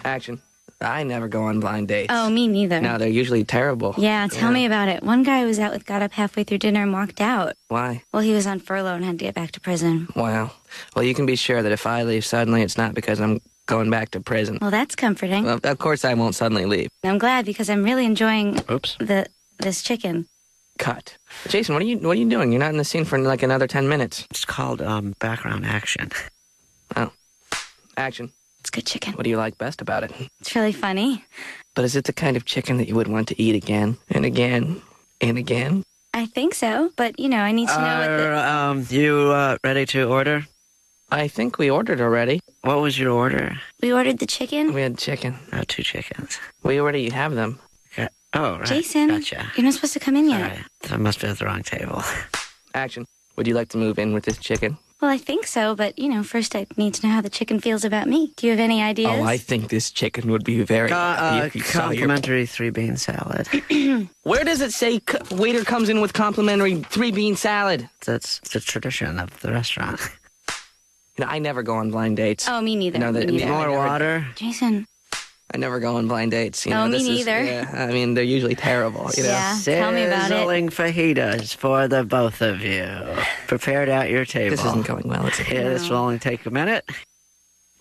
Action. I never go on blind dates. Oh, me neither. No, they're usually terrible. Yeah, tell me about it. One guy I was out with got up halfway through dinner and walked out. Why? Well, he was on furlough and had to get back to prison. Wow. Well, you can be sure that if I leave suddenly, it's not because I'm going back to prison. Well, that's comforting. Well, of course I won't suddenly leave. I'm glad because I'm really enjoying Oops. this chicken. Cut. Jason, what are you doing? You're not in the scene for like another 10 minutes. It's called background action. Oh. Action. It's good chicken. What do you like best about it? It's really funny. But is it the kind of chicken that you would want to eat again and again and again? I think so, but, I need to know what you ready to order? I think we ordered already. What was your order? We ordered the chicken. We had chicken. Oh, 2 chickens. We already have them. Okay. Oh, right. Jason, Gotcha. you're not supposed to come in yet. All right. I must be at the wrong table. Action. Would you like to move in with this chicken? Well, I think so, but, first I need to know how the chicken feels about me. Do you have any ideas? Oh, I think this chicken would be very happy if you saw your... Complimentary 3-bean salad. Where does it say waiter comes in with complimentary 3-bean salad? That's the tradition of the restaurant. I never go on blind dates. Oh, me neither. Me neither. More water? Jason. I never go on blind dates. Me neither. I mean, they're usually terrible. Yeah, tell me about it. Sizzling fajitas for the both of you. Prepared at your table. This isn't going well, is it? Yeah, this will only take a minute.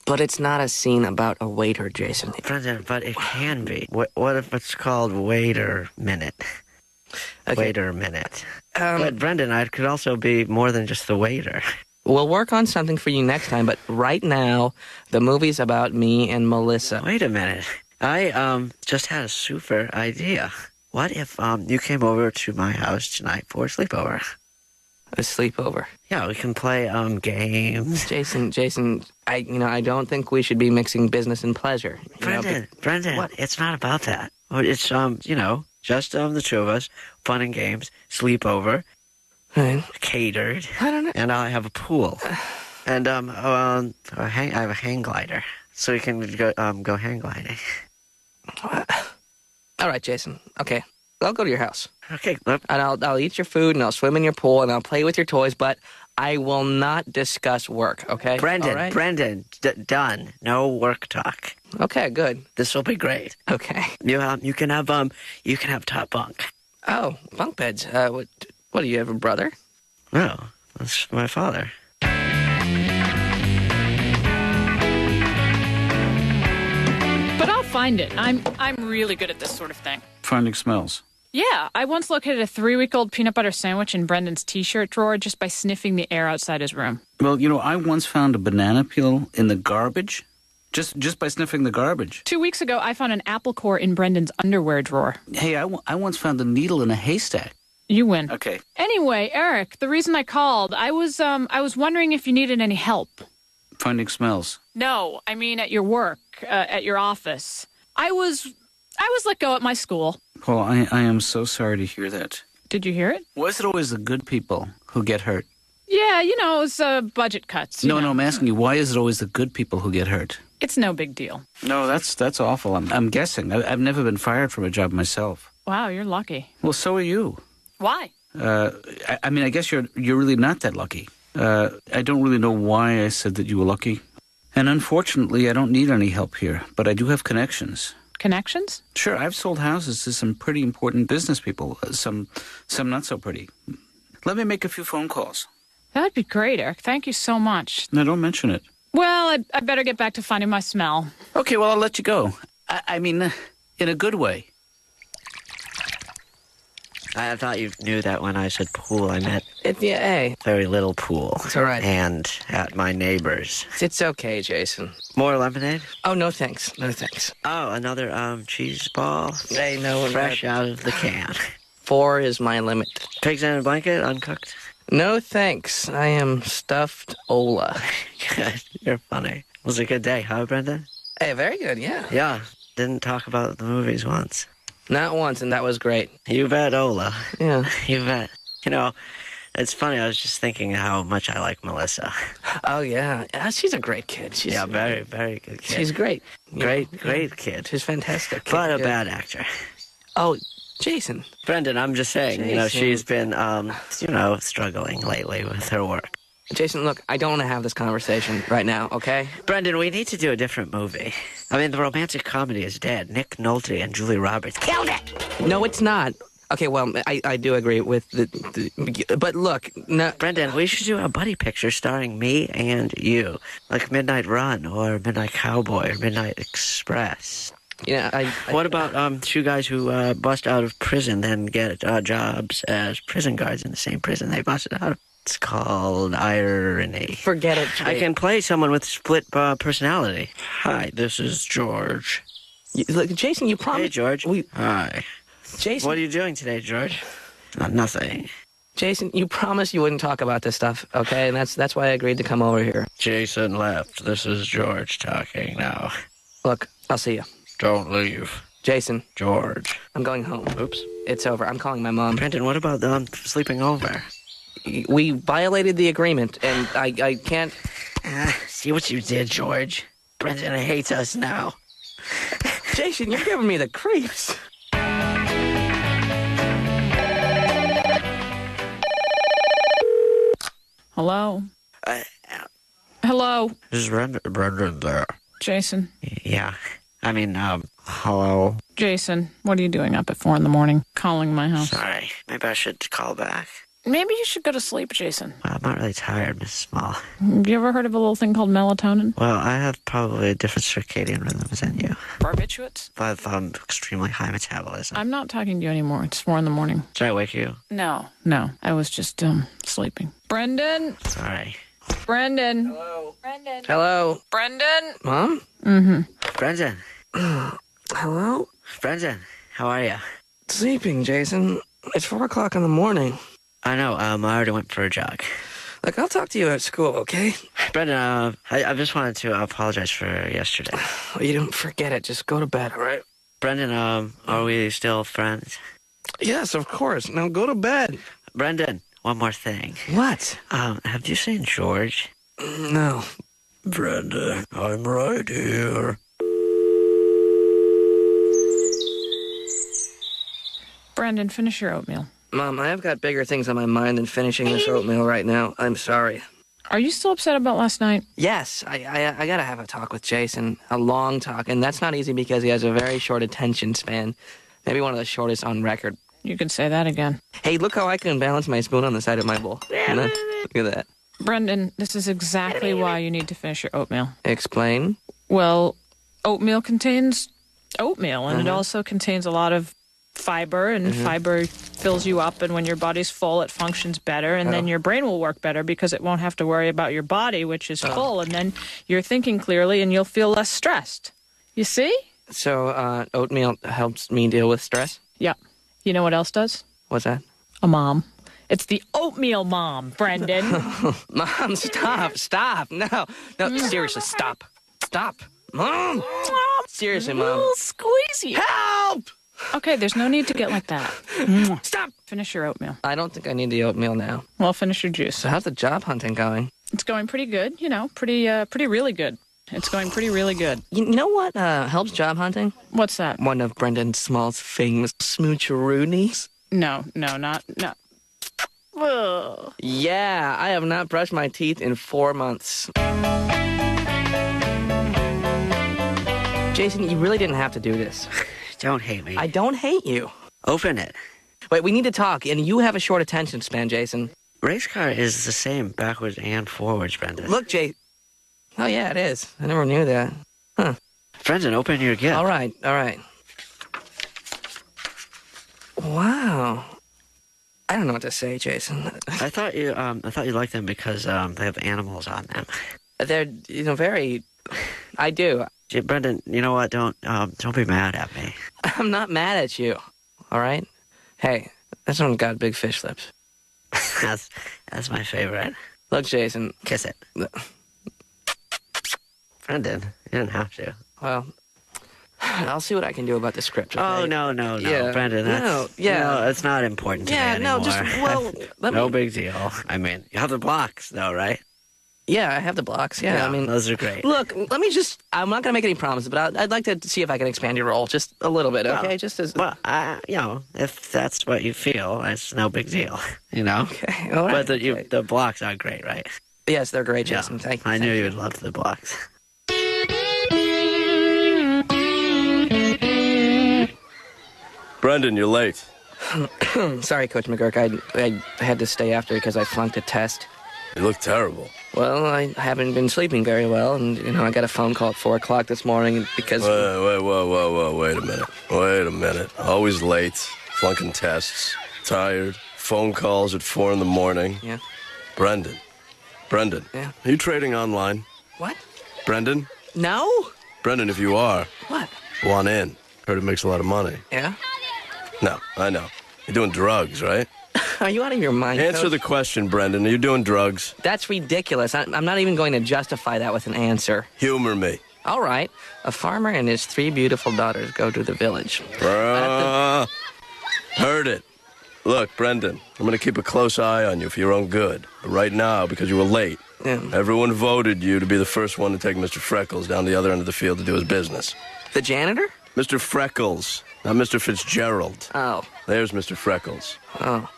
But it's not a scene about a waiter, Jason. Brendan, but it can be. What if it's called Waiter Minute? Okay. Waiter Minute. But Brendan, I could also be more than just the waiter. We'll work on something for you next time, but right now, the movie's about me and Melissa. Wait a minute. I just had a super idea. What if you came over to my house tonight for a sleepover? A sleepover? Yeah, we can play games. Jason, I don't think we should be mixing business and pleasure. Brendan, what? It's not about that. It's just the 2 of us, fun and games, sleepover. Right. Catered. I don't know. And I have a pool. And I have a hang glider. So we can go hang gliding. All right, Jason. Okay. I'll go to your house. Okay. And I'll eat your food, and I'll swim in your pool, and I'll play with your toys, but I will not discuss work, okay? Brendan, done. No work talk. Okay, good. This will be great. Okay. You can have top bunk. Oh, bunk beds. What do you have, a brother? No, that's my father. But I'll find it. I'm really good at this sort of thing. Finding smells. Yeah, I once located a 3-week-old peanut butter sandwich in Brendan's T-shirt drawer just by sniffing the air outside his room. Well, I once found a banana peel in the garbage. Just by sniffing the garbage. 2 weeks ago, I found an apple core in Brendan's underwear drawer. Hey, I once found a needle in a haystack. You win. Okay. Anyway, Eric, the reason I called, I was wondering if you needed any help. Finding smells. No, I mean at your work, at your office. I was let go at my school. Paul, I am so sorry to hear that. Did you hear it? Why is it always the good people who get hurt? Yeah, it's budget cuts. No, I'm asking you, why is it always the good people who get hurt? It's no big deal. No, that's awful. I'm guessing. I've never been fired from a job myself. Wow, you're lucky. Well, so are you. Why? I guess you're really not that lucky. I don't really know why I said that you were lucky. And unfortunately, I don't need any help here, but I do have connections. Connections? Sure, I've sold houses to some pretty important business people, some not so pretty. Let me make a few phone calls. That'd be great, Eric. Thank you so much. No, don't mention it. Well, I better get back to finding my smell. Okay, well, I'll let you go. I mean, in a good way. I thought you knew that when I said pool, I meant Hey. very little pool. It's all right. And at my neighbor's. It's okay, Jason. More lemonade? Oh, no thanks. No thanks. Oh, another cheese ball? Hey, no. Fresh out of the can. 4 is my limit. Pigs in a blanket, uncooked? No thanks. I am stuffed Ola. Good. You're funny. Was it a good day, huh, Brendan? Hey, very good, yeah. Yeah. Didn't talk about the movies once. Not once, and that was great. You bet, Ola. Yeah. You bet. It's funny. I was just thinking how much I like Melissa. Oh, yeah. She's a great kid. She's very, very good kid. She's great. Great kid. She's fantastic. But a bad actor. Oh, Jason. Brendan, I'm just saying, she's been, struggling lately with her work. Jason, look, I don't want to have this conversation right now, okay? Brendan, we need to do a different movie. I mean, the romantic comedy is dead. Nick Nolte and Julie Roberts killed it! No, it's not. Okay, well, I do agree with but look, no. Brendan, we should do a buddy picture starring me and you. Like Midnight Run or Midnight Cowboy or Midnight Express. Yeah, What about two guys who bust out of prison, then get jobs as prison guards in the same prison they busted out of? It's called irony. forget it. I can play someone with split personality. Hi, this is George. Look, Jason, you promised. Hey, George. Hi. Jason, What are you doing today, George? Nothing. Jason, you promised you wouldn't talk about this stuff, okay? And that's why I agreed to come over here. Jason left. This is George talking now. Look, I'll see you. Don't leave. Jason, George. I'm going home. Oops. It's over. I'm calling my mom. Brendan, what about sleeping over? We violated the agreement, and I can't. See what you did, George. Brendan hates us now. Jason, you're giving me the creeps. Hello? Hello? Is Brendan there? Jason? Yeah. I mean, hello? Jason, what are you doing up at 4 a.m, calling my house? Sorry. Maybe I should call back. Maybe you should go to sleep, Jason. Well, I'm not really tired, Miss Small. Have you ever heard of a little thing called melatonin? Well, I have probably different circadian rhythms than you. Barbiturates? I have extremely high metabolism. I'm not talking to you anymore. It's 4 a.m. Should I wake you? No. I was just, sleeping. Brendan? Sorry. Brendan? Hello. Brendan? Hello. Brendan? Mom? Mm-hmm. Brendan. Hello? Brendan, how are you? Sleeping, Jason. It's 4 o'clock in the morning. I know, I already went for a jog. Look, I'll talk to you at school, okay? Brendan, I just wanted to apologize for yesterday. Oh, you don't forget it. Just go to bed, all right? Brendan, are we still friends? Yes, of course. Now go to bed. Brendan, one more thing. What? Have you seen George? No. Brendan, I'm right here. Brendan, finish your oatmeal. Mom, I've got bigger things on my mind than finishing this oatmeal right now. I'm sorry. Are you still upset about last night? Yes, I gotta have a talk with Jason. A long talk. And that's not easy because he has a very short attention span. Maybe one of the shortest on record. You can say that again. Hey, look how I can balance my spoon on the side of my bowl. You know? Look at that. Brendan, this is exactly why you need to finish your oatmeal. Explain. Well, oatmeal contains oatmeal, and it also contains a lot of fiber, and fiber fills you up, and when your body's full, it functions better, and then your brain will work better because it won't have to worry about your body, which is full, and then you're thinking clearly, and you'll feel less stressed. You see? So, oatmeal helps me deal with stress? Yeah. You know what else does? What's that? A mom. It's the oatmeal mom, Brendan. Mom, stop. No, seriously, stop. Mom! Seriously, Mom. Squeezy. Help! Okay, there's no need to get like that. Stop! Finish your oatmeal. I don't think I need the oatmeal now. Well, finish your juice. So how's the job hunting going? It's going pretty good, pretty really good. It's going pretty really good. You know what helps job hunting? What's that? One of Brendan Small's famous smoocheroonies. No. Ugh. Yeah, I have not brushed my teeth in 4 months. Jason, you really didn't have to do this. Don't hate me. I don't hate you. Open it. Wait, we need to talk, and you have a short attention span, Jason. Race car is the same backwards and forwards, Brendan. Look, Oh, yeah, it is. I never knew that. Huh. Brendan, open your gift. All right. Wow. I don't know what to say, Jason. I thought you liked them because they have animals on them. They're, very... I do. Gee, Brendan, you know what? Don't be mad at me. I'm not mad at you. All right? Hey, this one got big fish lips. That's my favorite. Look, Jason. Kiss it. Brendan, you didn't have to. Well, I'll see what I can do about the script. Okay? Oh, no, Yeah. Brendan, no, it's not important to me anymore. No big deal. I mean, you have the blocks, though, right? Yeah, I have the blocks. Yeah, I mean, those are great. Look, I'm not going to make any promises, but I'd like to see if I can expand your role just a little bit, okay? Well, if that's what you feel, it's no big deal, Okay, all right. But the blocks are great, right? Yes, they're great, Yeah, Jason. Thank you. I thank knew you. you would love the blocks. Brendan, you're late. Sorry, Coach McGurk. I had to stay after because I flunked a test. You look terrible. Well, I haven't been sleeping very well, and, I got a phone call at 4 o'clock this morning because... Wait a minute. Wait a minute. Always late, flunking tests, tired, phone calls at 4 in the morning. Yeah. Brendan. Yeah. Are you trading online? What? Brendan? No? Brendan, if you are, What? go on in. Heard it makes a lot of money. Yeah? No, I know. You're doing drugs, right? Are you out of your mind, Answer Coach? the question, Brendan. Are you doing drugs? That's ridiculous. I'm not even going to justify that with an answer. Humor me. All right. A farmer and his 3 beautiful daughters go to the village. Heard it. Look, Brendan, I'm going to keep a close eye on you for your own good. But right now, because you were late, Yeah. everyone voted you to be the first one to take Mr. Freckles down the other end of the field to do his business. The janitor? Mr. Freckles, not Mr. Fitzgerald. Oh. There's Mr. Freckles. Oh.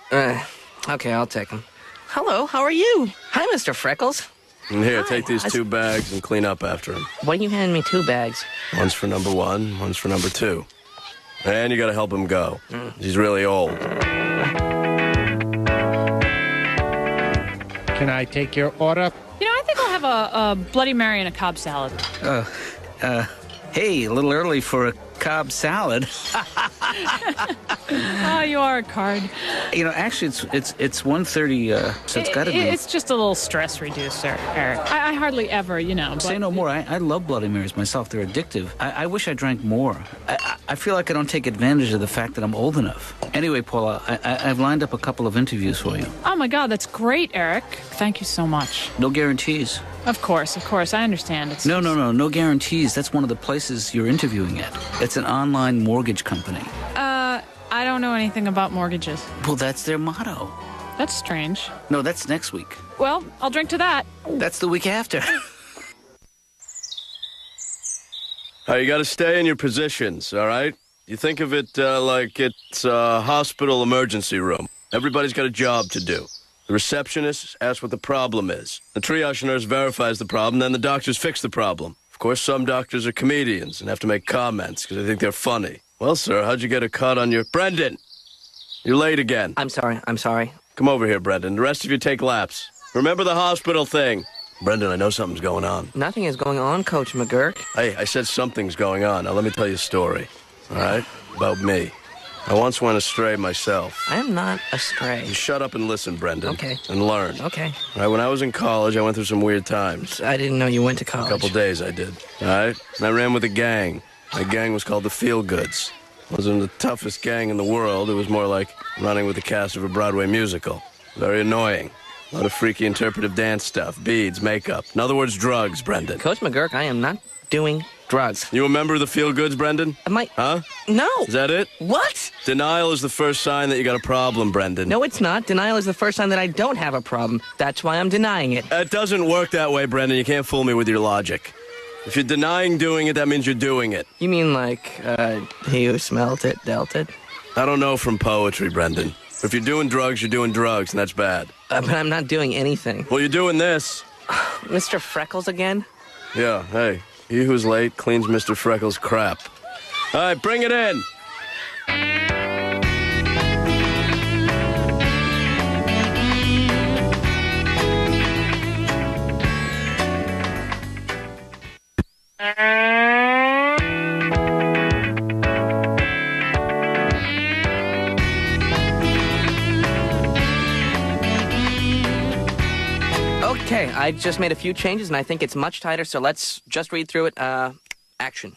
Okay, I'll take him. Hello, how are you? Hi, Mr. Freckles. And here, Hi. take these 2 bags and clean up after him. Why are you handing me 2 bags? One's for number 1, one's for number 2. And you got to help him go. He's really old. Can I take your order? I think I'll have a Bloody Mary and a Cobb salad. Hey, a little early for a Cobb salad. Oh, you are a card. Actually, it's 1:30, so it's got to be. It's just a little stress reducer, Eric. I hardly ever, but Say no more. I love Bloody Marys myself. They're addictive. I wish I drank more. I feel like I don't take advantage of the fact that I'm old enough. Anyway, Paula, I've lined up a couple of interviews for you. Oh my God, that's great, Eric. Thank you so much. No guarantees. Of course, I understand. It's No guarantees. That's one of the places you're interviewing at. It's an online mortgage company. I don't know anything about mortgages. Well, that's their motto. That's strange. No, that's next week. Well, I'll drink to that. That's the week after. You got to stay in your positions, all right? You think of it like it's a hospital emergency room. Everybody's got a job to do. The receptionist asks what the problem is. The triage nurse verifies the problem, then the doctors fix the problem. Of course, some doctors are comedians and have to make comments because they think they're funny. Well, sir, how'd you get a cut on your... Brendan! You're late again. I'm sorry. Come over here, Brendan. The rest of you take laps. Remember the hospital thing. Brendan, I know something's going on. Nothing is going on, Coach McGurk. Hey, I said something's going on. Now, let me tell you a story, all right? About me. I once went astray myself. I am not astray. You shut up and listen, Brendan. Okay. And learn. Okay. All right, when I was in college, I went through some weird times. I didn't know you went to A college. couple days I did, all right? And I ran with a gang. My gang was called the Feel Goods. It wasn't the toughest gang in the world. It was more like running with the cast of a Broadway musical. Very annoying. A lot of freaky interpretive dance stuff, beads, makeup. In other words, drugs, Brendan. Coach McGurk, I am not doing drugs. You a member of the Feel Goods, Brendan? Huh? No. Is that it? What? Denial is the first sign that you got a problem, Brendan. No, it's not. Denial is the first sign that I don't have a problem. That's why I'm denying it. It doesn't work that way, Brendan. You can't fool me with your logic. If you're denying doing it, that means you're doing it. You mean like, he who smelt it, dealt it? I don't know from poetry, Brendan. If you're doing drugs, you're doing drugs, and that's bad. But I'm not doing anything. Well, you're doing this. Mr. Freckles again? Yeah, hey. He who's late cleans Mr. Freckles' crap. All right, bring it in. Okay, I just made a few changes, and I think it's much tighter, so let's just read through it. Action.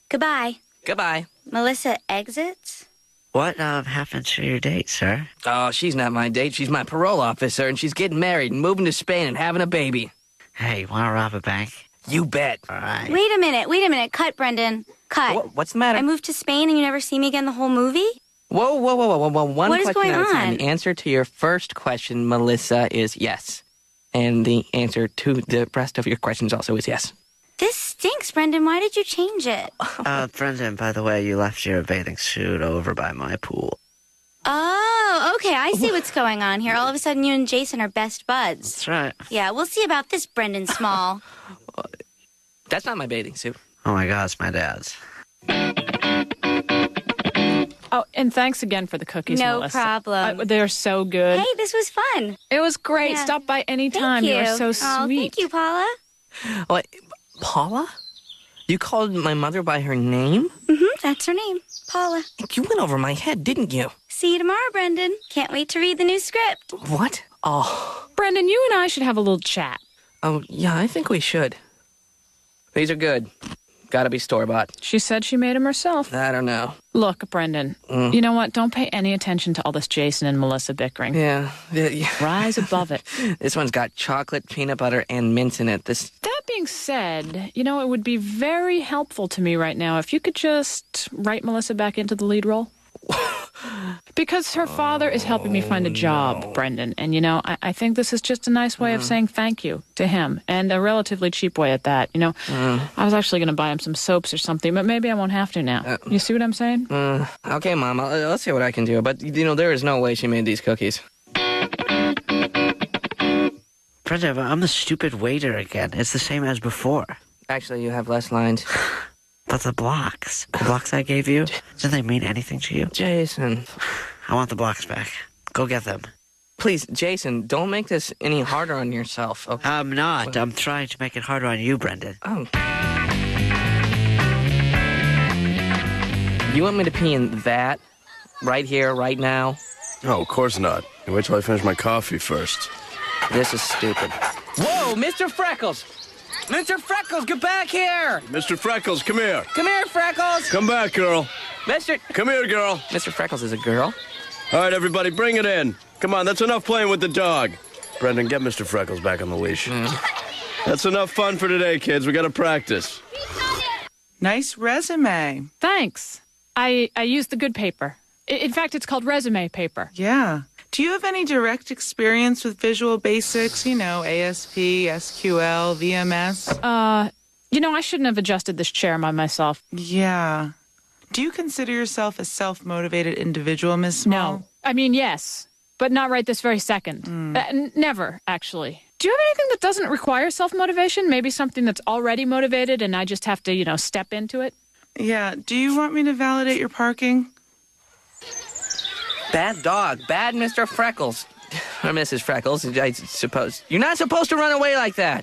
Goodbye. Goodbye. Melissa exits? What happened to your date, sir? Oh, she's not my date. She's my parole officer, and she's getting married and moving to Spain and having a baby. Hey, want to rob a bank? You bet. All right. Wait a minute. Cut, Brendan. Cut. What's the matter? I moved to Spain and you never see me again the whole movie? Whoa. One What is question going at a time. on? The answer to your first question, Melissa, is yes. And the answer to the rest of your questions also is yes. This stinks, Brendan. Why did you change it? Brendan, by the way, you left your bathing suit over by my pool. Oh, Oh, okay, I see what's going on here. All of a sudden, you and Jason are best buds. That's right. Yeah, we'll see about this, Brendan Small. That's not my bathing suit. Oh my God, it's my dad's. Oh, and thanks again for the cookies, No Melissa. problem. They're so good. Hey, this was fun. It was great. Yeah. Stop by any Thank time. you. You were so Oh, sweet. thank you, Paula. What? Paula? You called my mother by her name? That's her name, Paula. You went over my head, didn't you? See you tomorrow, Brendan. Can't wait to read the new script. What? Oh. Brendan, you and I should have a little chat. Oh, yeah, I think we should. These are good. Gotta be store-bought. She said she made them herself. I don't know. Look, Brendan, you know what? Don't pay any attention to all this Jason and Melissa bickering. Yeah. Rise above it. This one's got chocolate, peanut butter, and mint in it. That being said, you know, it would be very helpful to me right now if you could just write Melissa back into the lead role. Because her father is helping me find a job, Brendan. And, you know, I think this is just a nice way of saying thank you to him. And a relatively cheap way at that. You know, I was actually going to buy him some soaps or something, but maybe I won't have to now. You see what I'm saying? Okay, Mom, let's see what I can do. But, you know, there is no way she made these cookies. Brenda, I'm the stupid waiter again. It's the same as before. Actually, you have less lines. But the blocks I gave you, didn't they mean anything to you? Jason. I want the blocks back. Go get them. Please, Jason, don't make this any harder on yourself, okay? I'm not. I'm trying to make it harder on you, Brendan. Oh. You want me to pee in that? Right here, right now? Oh, of course not. You wait till I finish my coffee first. This is stupid. Whoa, Mr. Freckles! Mr. Freckles, get back here! Mr. Freckles, come here. Come here, Freckles! Come back, girl. Come here, girl. Mr. Freckles is a girl? All right, everybody, bring it in. Come on, that's enough playing with the dog. Brendan, get Mr. Freckles back on the leash. That's enough fun for today, kids. We gotta practice. Nice resume. Thanks. I used the good paper. In fact, it's called resume paper. Yeah. Do you have any direct experience with Visual Basics? You know, ASP, SQL, VMS? You know, I shouldn't have adjusted this chair by myself. Yeah. Do you consider yourself a self-motivated individual, Miss Small? No. I mean, yes, but not right this very second. Never, actually. Do you have anything that doesn't require self-motivation? Maybe something that's already motivated and I just have to, you know, step into it? Yeah. Do you want me to validate your parking? Bad dog. Bad Mr. Freckles. Or Mrs. Freckles, I suppose. You're not supposed to run away like that.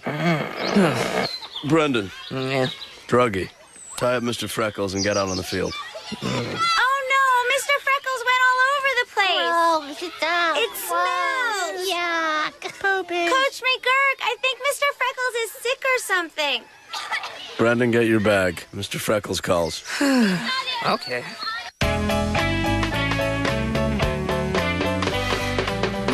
Brendan, Yeah. druggie, tie up Mr. Freckles and get out on the field. Oh, no, Mr. Freckles went all over the place. Oh, sit down. It smells. Yuck. Coach McGurk, I think Mr. Freckles is sick or something. Brendan, get your bag. Mr. Freckles calls. Okay.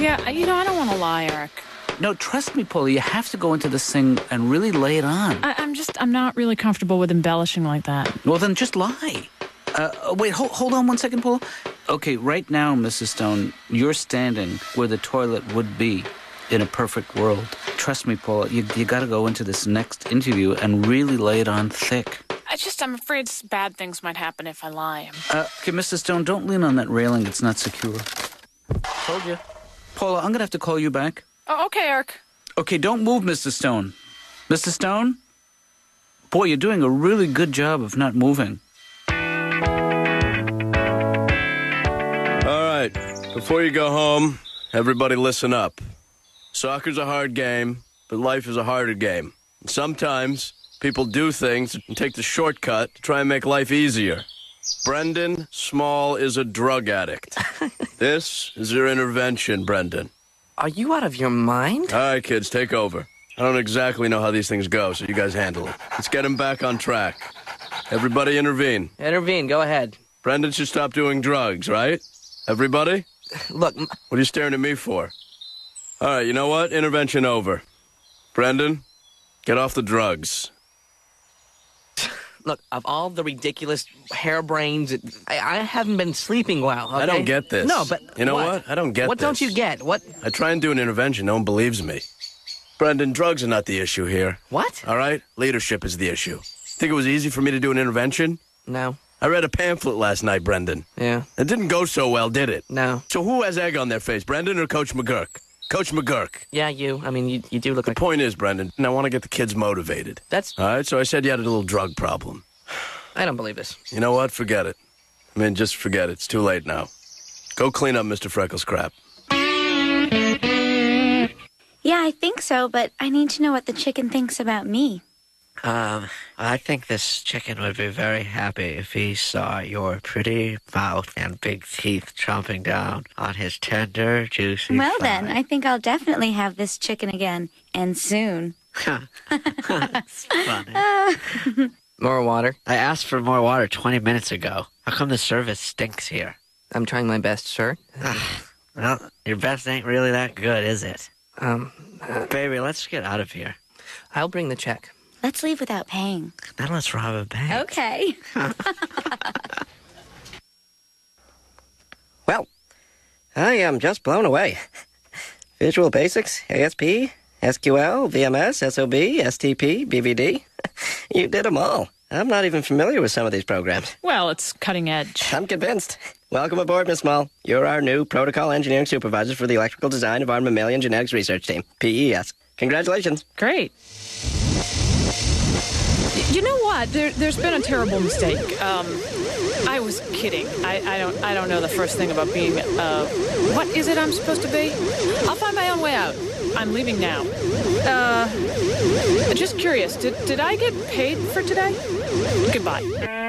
Yeah, you know, I don't want to lie, Eric. No, trust me, Paula, you have to go into this thing and really lay it on. I'm not really comfortable with embellishing like that. Well, then just lie. Wait, hold on one second, Paula. Okay, right now, Mrs. Stone, you're standing where the toilet would be in a perfect world. Trust me, Paula, you got to go into this next interview and really lay it on thick. I'm afraid bad things might happen if I lie. Okay, Mrs. Stone, don't lean on that railing. It's not secure. Told you. Paula, I'm going to have to call you back. Oh, okay, Eric. Okay, don't move, Mr. Stone. Mr. Stone? Boy, you're doing a really good job of not moving. All right, before you go home, everybody listen up. Soccer's a hard game, but life is a harder game. And sometimes people do things and take the shortcut to try and make life easier. Brendan Small is a drug addict. This is your intervention, Brendan. Are you out of your mind? All right, kids, take over. I don't exactly know how these things go, so you guys handle it. Let's get him back on track. Everybody intervene. Intervene, go ahead. Brendan should stop doing drugs, right? Everybody? Look, What are you staring at me for? All right, you know what? Intervention over. Brendan, get off the drugs. look, of all the ridiculous harebrains, I haven't been sleeping well, okay? I don't get this. No, but You know what? I don't get What this. don't you get? What? I try and do an intervention. No one believes me. Brendan, drugs are not the issue here. What? All right? Leadership is the issue. Think it was easy for me to do an intervention? No. I read a pamphlet last night, Brendan. Yeah. It didn't go so well, did it? No. So who has egg on their face, Brendan or Coach McGurk? Coach McGurk. Yeah, you. I mean, you do look The like... point is, Brendan, I want to get the kids motivated. That's... All right, so I said you had a little drug problem. I don't believe this. You know what? Forget it. I mean, just forget it. It's too late now. Go clean up Mr. Freckles' crap. Yeah, I think so, but I need to know what the chicken thinks about me. I think this chicken would be very happy if he saw your pretty mouth and big teeth chomping down on his tender, juicy Well, thigh. then, I think I'll definitely have this chicken again, and soon. That's funny. More water. I asked for more water 20 minutes ago. How come the service stinks here? I'm trying my best, sir. Well, your best ain't really that good, is it? Um, Baby, let's get out of here. I'll bring the check. Let's leave without paying. Then let's rob a bank. Okay. Well, I am just blown away. Visual Basics, ASP, SQL, VMS, SOB, STP, BVD. You did them all. I'm not even familiar with some of these programs. Well, it's cutting edge. I'm convinced. Welcome aboard, Miss Small. You're our new protocol engineering supervisor for the electrical design of our mammalian genetics research team, PES. Congratulations. Great. You know what? There's been a terrible mistake. I was kidding. I don't know the first thing about being. What is it I'm supposed to be? I'll find my own way out. I'm leaving now. Just curious. Did I get paid for today? Goodbye.